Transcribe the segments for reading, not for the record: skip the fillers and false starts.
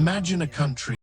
Imagine a country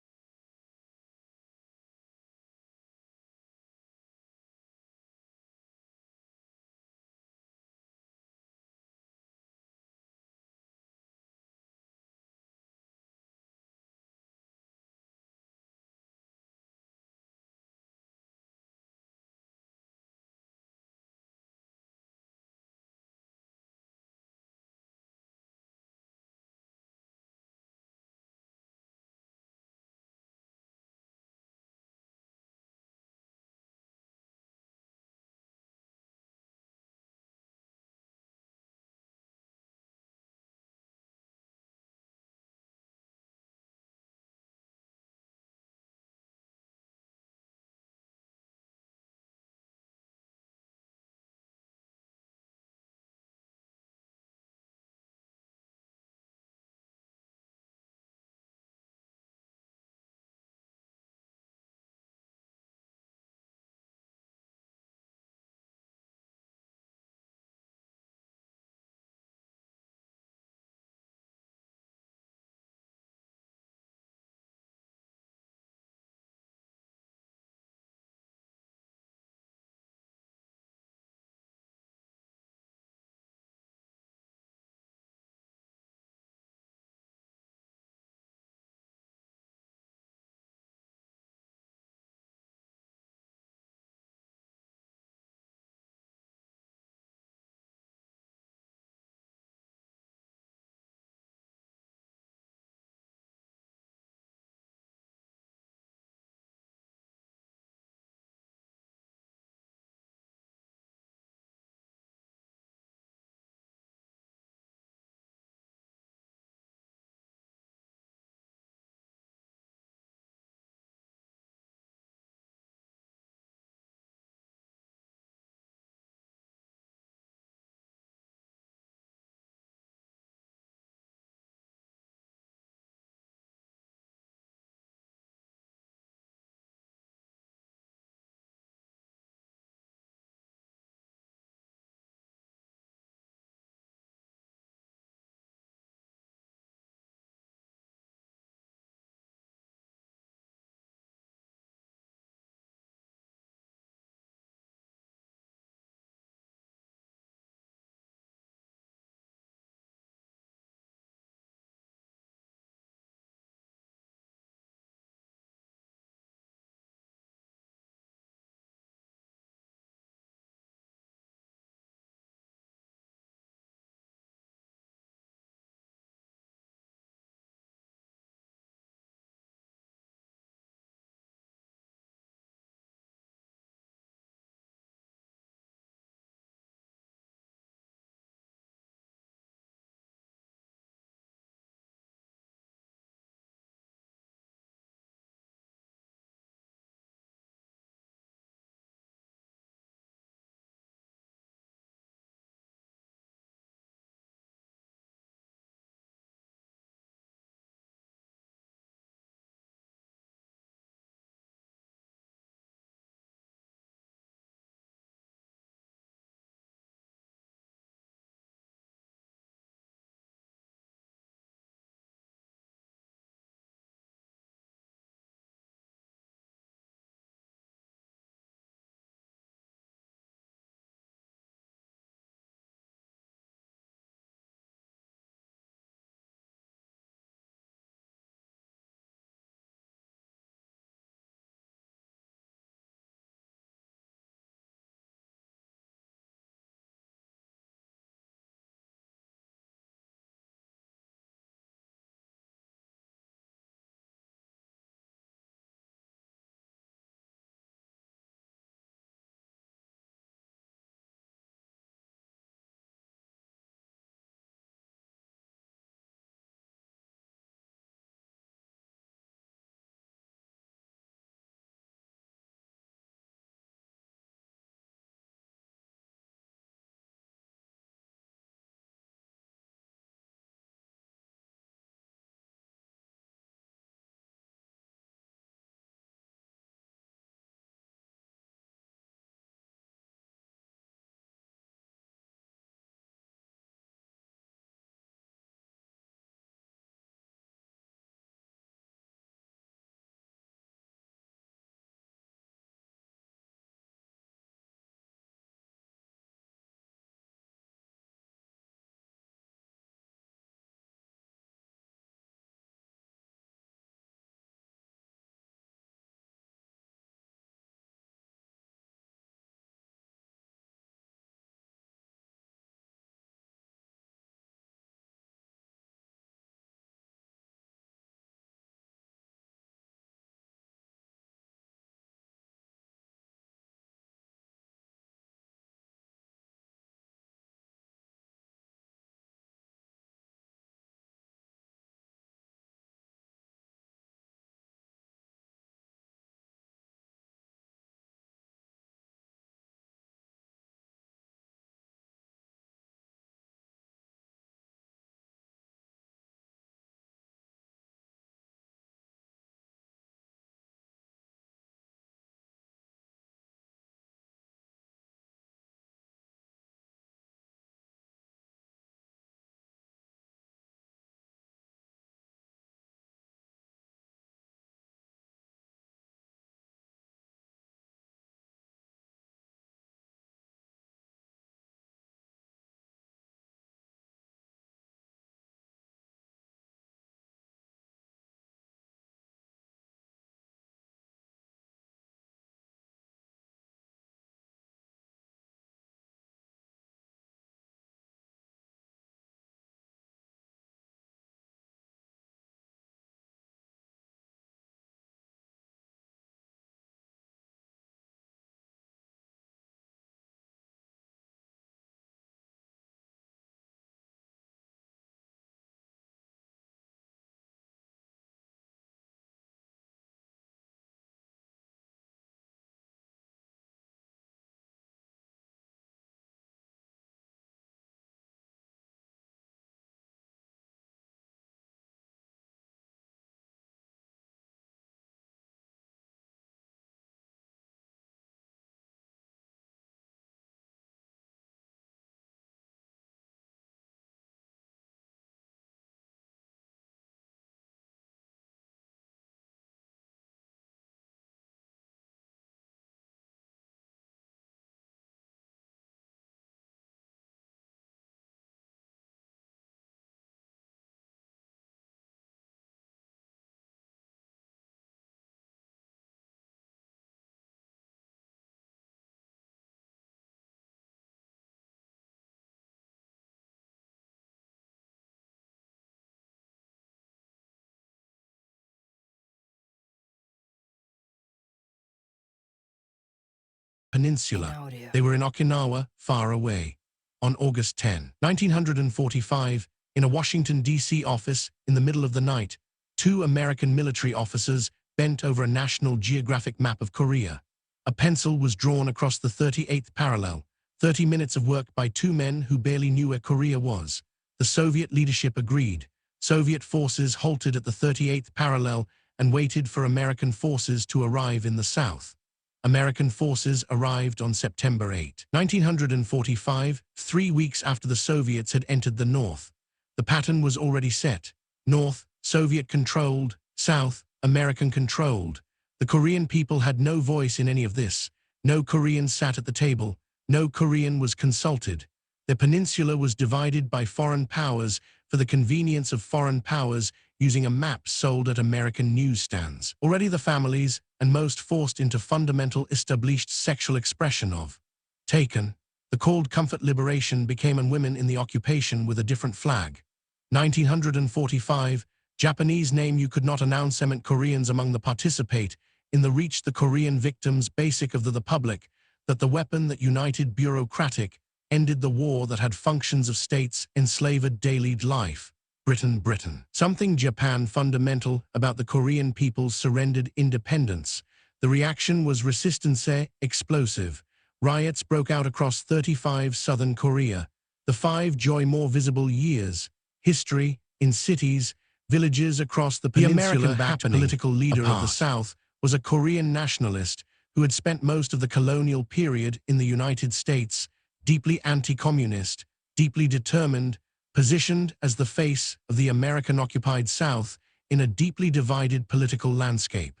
peninsula. They were in Okinawa, far away. On August 10, 1945, in a Washington, D.C. office, in the middle of the night, two American military officers bent over a National Geographic map of Korea. A pencil was drawn across the 38th parallel, 30 minutes of work by two men who barely knew where Korea was. The Soviet leadership agreed. Soviet forces halted at the 38th parallel and waited for American forces to arrive in the south. American forces arrived on September 8, 1945, 3 weeks after the Soviets had entered the north. The pattern was already set. North, Soviet-controlled; south, American-controlled. The Korean people had no voice in any of this. No Korean sat at the table. No Korean was consulted. The peninsula was divided by foreign powers for the convenience of foreign powers, using a map sold at American newsstands. Already the families, and most forced into fundamental established sexual expression of taken. The called comfort liberation became on women in the occupation with a different flag. 1945, Japanese name you could not announce meant Koreans among the participate in the reach the Korean victims basic of the public, that the weapon that united bureaucratic, ended the war that had functions of states enslaved daily life. Britain. Something Japan fundamental about the Korean people's surrendered independence. The reaction was resistance, explosive. Riots broke out across 35 southern Korea. The 5 joy more visible years. History, in cities, villages across the peninsula. The American-backed political leader of the South was a Korean nationalist who had spent most of the colonial period in the United States, deeply anti-communist, deeply determined, positioned as the face of the American-occupied South in a deeply divided political landscape.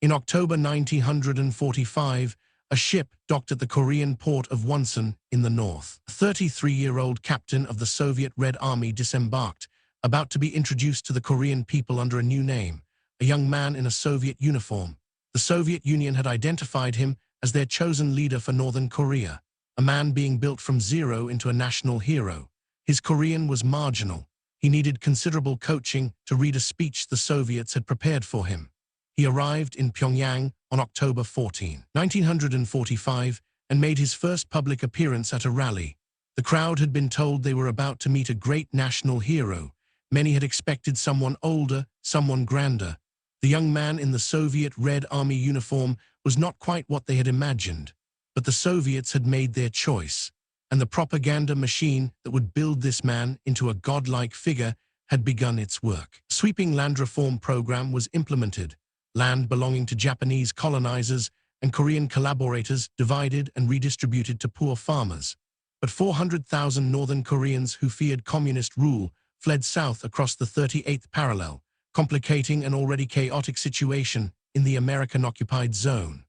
In October 1945, a ship docked at the Korean port of Wonsan in the north. A 33-year-old captain of the Soviet Red Army disembarked, about to be introduced to the Korean people under a new name, a young man in a Soviet uniform. The Soviet Union had identified him as their chosen leader for Northern Korea, a man being built from zero into a national hero. His Korean was marginal. He needed considerable coaching to read a speech the Soviets had prepared for him. He arrived in Pyongyang on October 14, 1945, and made his first public appearance at a rally. The crowd had been told they were about to meet a great national hero. Many had expected someone older, someone grander. The young man in the Soviet Red Army uniform was not quite what they had imagined, but the Soviets had made their choice, and the propaganda machine that would build this man into a godlike figure had begun its work. A sweeping land reform program was implemented. Land belonging to Japanese colonizers and Korean collaborators divided and redistributed to poor farmers. But 400,000 Northern Koreans who feared communist rule fled south across the 38th parallel, complicating an already chaotic situation in the American-occupied zone.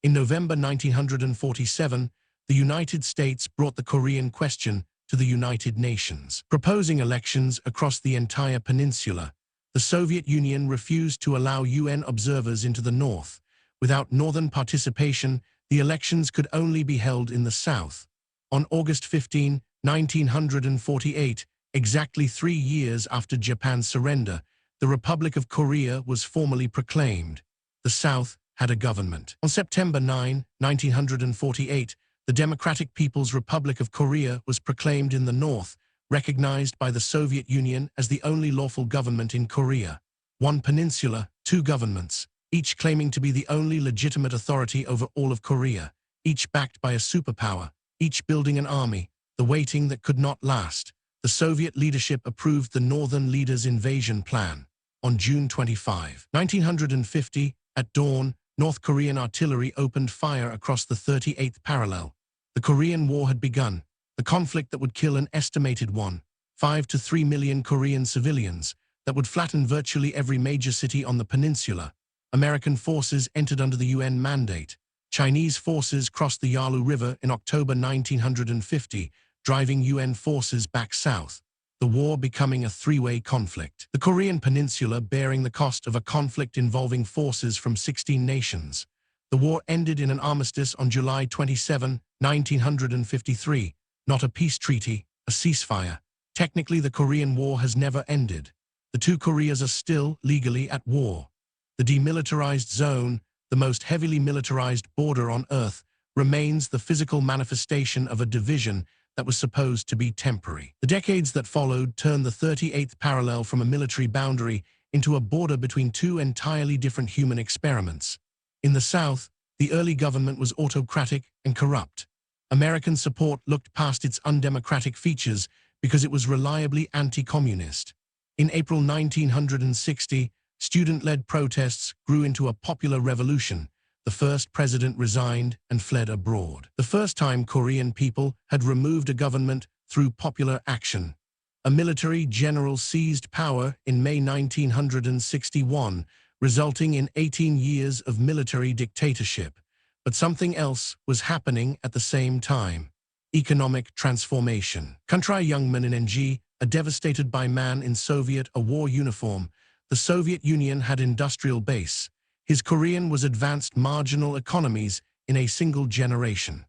In November 1947, the United States brought the Korean question to the United Nations, proposing elections across the entire peninsula. The Soviet Union refused to allow UN observers into the north. Without Northern participation, the elections could only be held in the south. On August 15, 1948, exactly 3 years after Japan's surrender, the Republic of Korea was formally proclaimed. The South had a government. On September 9, 1948, the Democratic People's Republic of Korea was proclaimed in the north, recognized by the Soviet Union as the only lawful government in Korea. One peninsula, two governments, each claiming to be the only legitimate authority over all of Korea, each backed by a superpower, each building an army, the waiting that could not last. The Soviet leadership approved the Northern Leaders' Invasion Plan. On June 25, 1950, at dawn, North Korean artillery opened fire across the 38th parallel. The Korean War had begun, the conflict that would kill an estimated 1.5 to 3 million Korean civilians, that would flatten virtually every major city on the peninsula. American forces entered under the UN mandate. Chinese forces crossed the Yalu River in October 1950, driving UN forces back south. The war becoming a three-way conflict. The Korean peninsula bearing the cost of a conflict involving forces from 16 nations. The war ended in an armistice on July 27, 1953. Not a peace treaty, a ceasefire. Technically, the Korean War has never ended. The two Koreas are still legally at war. The demilitarized zone, the most heavily militarized border on Earth, remains the physical manifestation of a division that was supposed to be temporary. The decades that followed turned the 38th parallel from a military boundary into a border between two entirely different human experiments. In the South, the early government was autocratic and corrupt. American support looked past its undemocratic features because it was reliably anti-communist. In April 1960, student-led protests grew into a popular revolution. The first president resigned and fled abroad. The first time Korean people had removed a government through popular action. A military general seized power in May 1961, resulting in 18 years of military dictatorship. But something else was happening at the same time. Economic transformation. Country young man in NG, a devastated by man in Soviet a war uniform. The Soviet Union had industrial base. His Korean was advanced marginal economies in a single generation.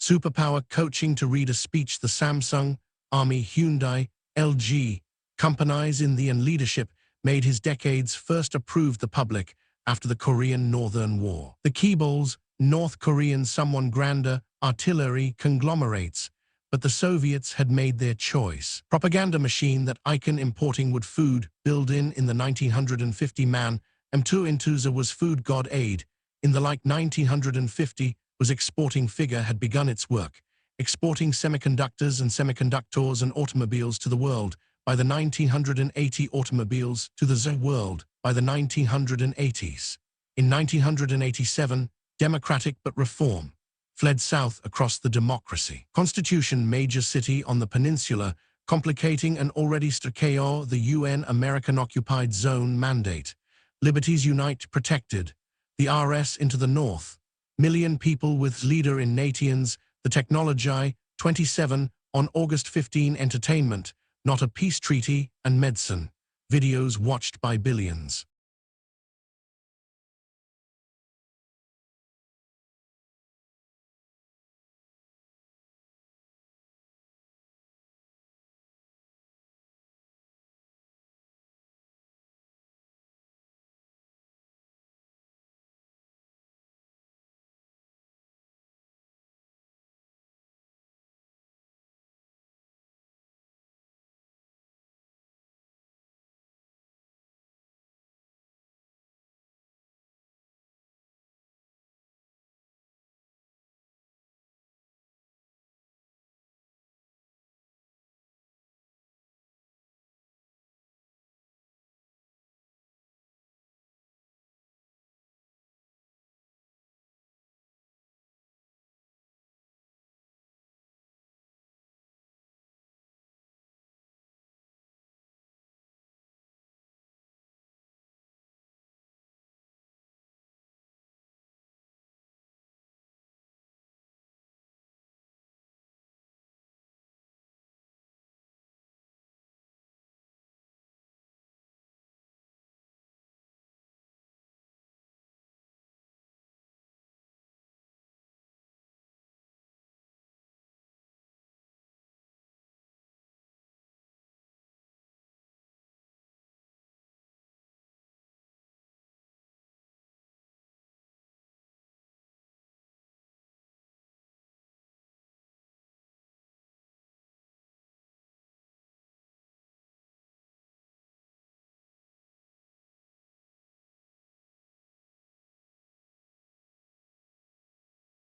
Superpower coaching to read a speech. The Samsung, Army, Hyundai, LG, companies in the and leadership made his decades first approved the public after the Korean Northern War. The Keebles, North Korean someone grander, artillery conglomerates, but the Soviets had made their choice. Propaganda machine that icon importing would food build in the 1950 man, M2 Intuza was food god aid. In the like 1950 was exporting figure had begun its work, exporting semiconductors and semiconductors and automobiles to the world. By the 1980 automobiles to the world by the 1980s. In 1987, democratic but reform, fled south across the democracy. Constitution major city on the peninsula, complicating an already STKO the UN American-occupied zone mandate. Liberties unite protected. The RS into the north. Million people with leader in nations. The technology, 27, on August 15 entertainment, not a peace treaty and medicine. Videos watched by billions.